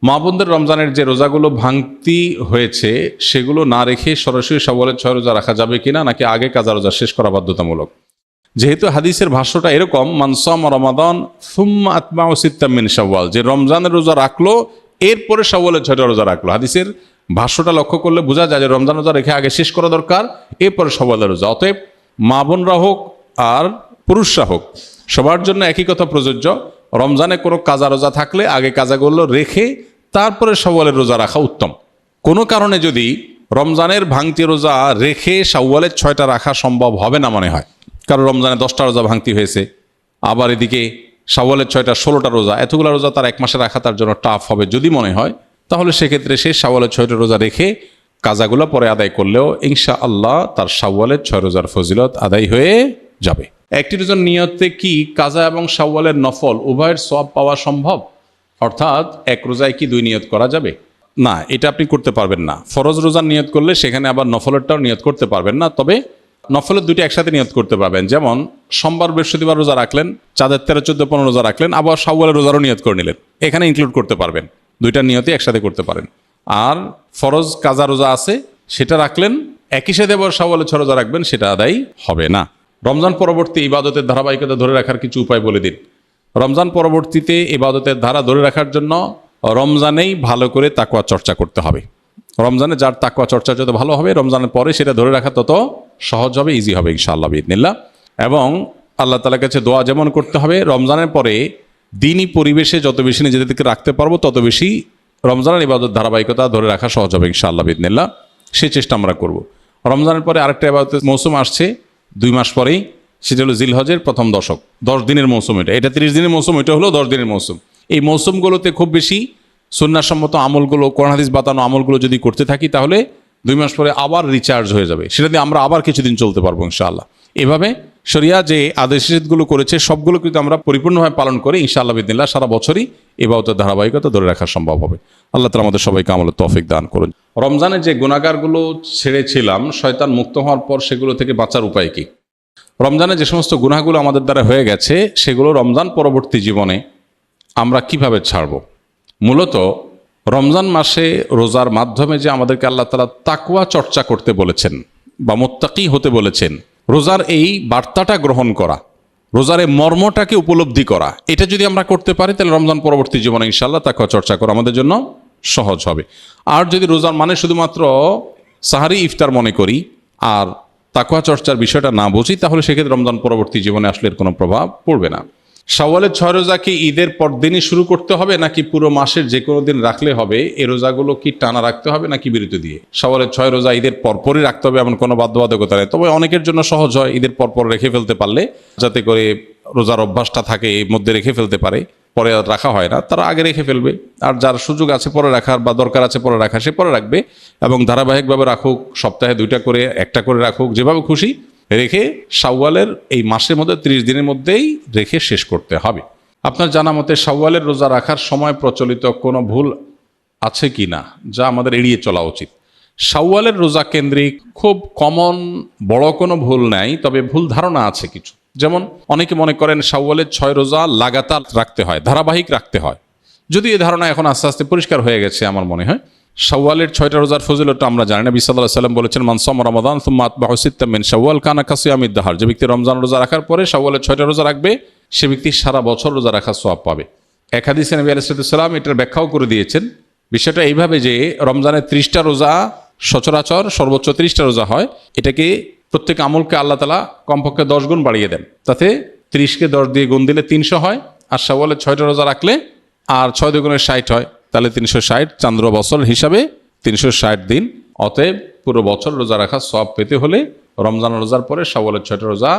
মা বোনদের রমজানের যে রোজাগুলো ভাঙতি হয়েছে সেগুলো না রেখে সরাসরি শাওয়ালের 6 রোজা রাখা যাবে কিনা, নাকি আগে কাজা রোজা শেষ করা বাধ্যতামূলক? যেহেতু হাদিসের ভাষ্যটা এরকম, মান সামা রমাদান সুম্মা আতবাউ সিত্তাম মিন শাওয়াল, যে রমজানের রোজা রাখলো এরপরে শাওয়ালের 6টা রোজা রাখলো। হাদিসের ভাষ্যটা লক্ষ্য করলে বোঝা যায় যে রমজান রোজা রেখে আগে শেষ করা দরকার, এরপরে শাওয়ালের রোজা। অতএব মা বোনরা হোক আর পুরুষরা হোক, সবার জন্য একই কথা প্রযোজ্য। রমজানে কোনো কাজা রোজা থাকলে আগে কাজাগুলো রেখে তারপরে শাওয়ালের রোজা রাখা উত্তম। কোনো কারণে যদি রমজানের ভাঙতি রোজা রেখে শাওয়ালের 6টা রাখা সম্ভব হবে না মনে হয়, কারণ রমজানে 10টা রোজা ভাঙতি হয়েছে, আবার এদিকে শাওয়ালের 6টা 16টা রোজা, এতগুলো রোজা তার এক মাসে রাখা তার জন্য টাফ হবে যদি মনে হয়, তাহলে সেক্ষেত্রে সে শাওয়ালের 6টা রোজা রেখে কাজাগুলো পরে আদায় করলেও ইনশাআল্লাহ তার শাওয়ালের 6 রোজার ফজিলত আদায় হয়ে যাবে। একটি রোজার নিয়তে কি কাজা এবং শাওয়ালের নফল উভয়ের সওয়াব পাওয়া সম্ভব? অর্থাৎ এক রোজায় কি 2 নিয়ত করা যাবে? না, এটা আপনি করতে পারবেন না। ফরজ রোজার নিয়ত করলে সেখানে আবার নফলেরটাও নিয়ত করতে পারবেন না, তবে নফলের 2টি একসাথে নিয়ত করতে পারবেন। যেমন সোমবার বৃহস্পতিবার রোজা রাখলেন, চাঁদের 13, 14, 15 রোজা রাখলেন, আবার শাওয়ালের রোজারও নিয়ত করে নিলেন, এখানে ইনক্লুড করতে পারবেন। 2টা নিয়তই একসাথে করতে পারেন। আর ফরজ কাজা রোজা আছে, সেটা রাখলেন, একই সাথে আবার শাওয়ালের 6 রোজা রাখবেন, সেটা আদায় হবে না। রমজান পরবর্তী ইবাদতের ধারাবাহিকতা ধরে রাখার কিছু উপায় বলে দিন। রমজান পরবর্তীতে ইবাদতের ধারা ধরে রাখার জন্য রমজানেই ভালো করে তাকওয়া চর্চা করতে হবে। রমজানে যার তাকওয়া চর্চা যত ভালো হবে, রমজানের পরে সেটা ধরে রাখা তত সহজ হবে, ইজি হবে ইনশাআল্লাহ বিইذনিল্লাহ। এবং আল্লাহ তাআলার কাছে দোয়া যেমন করতে হবে, রমজানের পরে দিনই পরিবেশে যত বেশি নিজেদেরকে রাখতে পারবো তত বেশি রমজানের ইবাদত ধারাবাহিকতা ধরে রাখা সহজ হবে ইনশাআল্লাহ বিইذনিল্লাহ। সেই চেষ্টা আমরা করব। রমজানের পরে আরেকটা ইবাদতের মৌসুম আসছে 2 মাস পরেই, সেটা হলো জিলহজের প্রথম দশক, 10 দিনের মৌসুম। এটা 30 দিনের মৌসুম, এটা হলো 10 দিনের মৌসুম। এই মৌসুমগুলোতে খুব বেশি সুন্নাহসম্মত আমলগুলো, কোরআন হাদিস বাতানো আমলগুলো যদি করতে থাকি, তাহলে 2 মাস পরে আবার রিচার্জ হয়ে যাবে, সেটা দিয়ে আমরা আবার কিছুদিন চলতে পারবো ইনশাআল্লাহ। এভাবে শরিয়া যে আদেশ নিষেধগুলো করেছে সবগুলো কিন্তু আমরা পরিপূর্ণভাবে পালন করি ইনশাআল্লাহ বিইذনিল্লাহ, সারা বছরই ইবাদতের ধারাবাহিকতা ধরে রাখা সম্ভব হবে। আল্লাহ তাআলা আমাদের সবাইকে আমলের তৌফিক দান করুন। রমজানে যে গুনাহগারগুলো ছেড়েছিলাম, শয়তান মুক্ত হওয়ার পর সেগুলো থেকে বাঁচার উপায় কি? রমজানে যে সমস্ত গুনাহগুলো আমাদের দ্বারা হয়ে গেছে, সেগুলো রমজান পরবর্তী জীবনে আমরা কিভাবে ছাড়ব? মূলত রমজান মাসে রোজার মাধ্যমে যে আমাদেরকে আল্লাহ তাআলা তাকওয়া চর্চা করতে বলেছেন বা মুত্তাকি হতে বলেছেন, রোজার এই বার্তাটা গ্রহণ করা, রোজার এই মর্মটাকে উপলব্ধি করা, এটা যদি আমরা করতে পারি, তাহলে রমজান পরবর্তী জীবনে ইনশাআল্লাহ তাকওয়া চর্চা করা আমাদের জন্য সহজ হবে। আর যদি রোজার মানে শুধুমাত্র সাহারি ইফতার মনে করি আর তাকওয়া চর্চার বিষয়টা না বুঝি, তাহলে সেক্ষেত্রে রমজান পরবর্তী জীবনে আসলে এর কোনো প্রভাব পড়বে না। শাওয়ালের 6 রোজা কি ঈদের পর দিনই শুরু করতে হবে, নাকি পুরো মাসের যে কোনো দিন রাখলে হবে? এই রোজাগুলো কি টানা রাখতে হবে নাকি বিরতি দিয়ে? শাওয়ালের 6 রোজা ঈদের পরপরই রাখতে হবে এমন কোনো বাধ্যবাধকতা নেই, তবে অনেকের জন্য সহজ হয় ঈদের পরপর রেখে ফেলতে পারলে, যাতে করে রোজার অভ্যাসটা থাকে, এর মধ্যে রেখে ফেলতে পারে, পরে আর রাখা হয় না, তারা আগে রেখে ফেলবে। আর যার সুযোগ আছে পরে রাখার বা দরকার আছে পরে রাখার, সে পরে রাখবে এবং ধারাবাহিকভাবে রাখুক, সপ্তাহে 2টা করে, 1টা করে রাখুক, যেভাবে খুশি রেখে শাওয়ালের এই মাসের মধ্যে 30 দিনের মধ্যেই রেখে শেষ করতে হবে। আপনার জানা মতে শাওয়ালের রোজা রাখার সময় প্রচলিত কোনো ভুল আছে কি না, যা আমাদের এড়িয়ে চলা উচিত? শাওয়ালের রোজা কেন্দ্রিক খুব কমন বড় কোনো ভুল নাই, তবে ভুল ধারণা আছে কিছু। যেমন অনেকে মনে করেন শাওয়ালের 6 রোজা লাগাতার রাখতে হয়, ধারাবাহিক রাখতে হয়। যদি এই ধারণা এখন আস্তে আস্তে পরিষ্কার হয়ে গেছে আমার মনে হয়। শাওয়ালের 6টা রোজার ফজিলতটা আমরা জানি। নবী সাল্লাল্লাহু আলাইহি ওয়াসাল্লাম বলেছেন, মান সামা রমাদান সুম্মা আতবাহু সিত্তাম মিন শাওয়াল কানা কাসিয়ামিদ দাহর, যে ব্যক্তি রমজান রোজা রাখার পরে শাওয়ালের 6টা রোজা রাখবে, সে ব্যক্তি সারা বছর রোজা রাখার সওয়াব পাবে। এক হাদিসে নবী আলাইহিস সালাম এটার ব্যাখ্যাও করে দিয়েছেন। বিষয়টা এইভাবে যে রমজানের 30টা রোজা সচরাচর সর্বোচ্চ 30টা রোজা হয়, এটাকে প্রত্যেক আমলকে আল্লাহ তাআলা কমপক্ষে 10 গুণ বাড়িয়ে দেন, তাতে 30কে 10 দিয়ে গুণ দিলে 300 হয়, আর শাওয়ালের 6টা রোজা রাখলে আর 6 দুগুণে 60 হয়, তাহলে 360, চান্দ্র বছর হিসাবে 360 দিন। অতএব পুরো বছর রোজা রাখার সওয়াব পেতে হলে রমজান রোজার পরে শাওয়ালের 6টা রোজা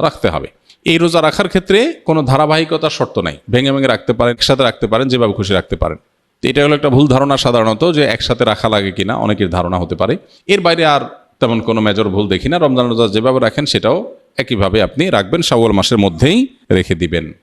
রাখতে হবে। এই রোজা রাখার ক্ষেত্রে কোনো ধারাবাহিকতার শর্ত নাই, ভেঙে ভেঙে রাখতে পারেন, একসাথে রাখতে পারেন, যেভাবে খুশি রাখতে পারেন। এটা হলো একটা ভুল ধারণা সাধারণত, যে একসাথে রাখা লাগে কিনা অনেকের ধারণা হতে পারে। এর বাইরে আর তেমন কোনো মেজর ভুল দেখি না। রমজান রোজা যেভাবে রাখেন সেটাও একইভাবে আপনি রাখবেন, শাওয়াল মাসের মধ্যেই রেখে দিবেন।